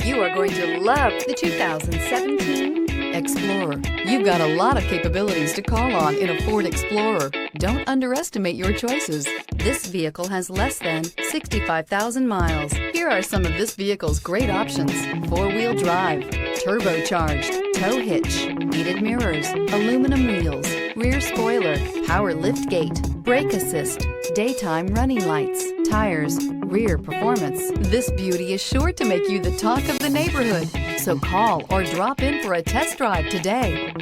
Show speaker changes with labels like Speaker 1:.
Speaker 1: You are going to love the 2017 Explorer. You've got a lot of capabilities to call on in a Ford Explorer. Don't underestimate your choices. This vehicle has less than 65,000 miles. Here are some of this vehicle's great options: four-wheel drive, turbocharged, tow hitch, heated mirrors, aluminum wheels, rear spoiler, power lift gate, brake assist, daytime running lights, tires, rear performance. This beauty is sure to make you the talk of the neighborhood. So call or drop in for a test drive today.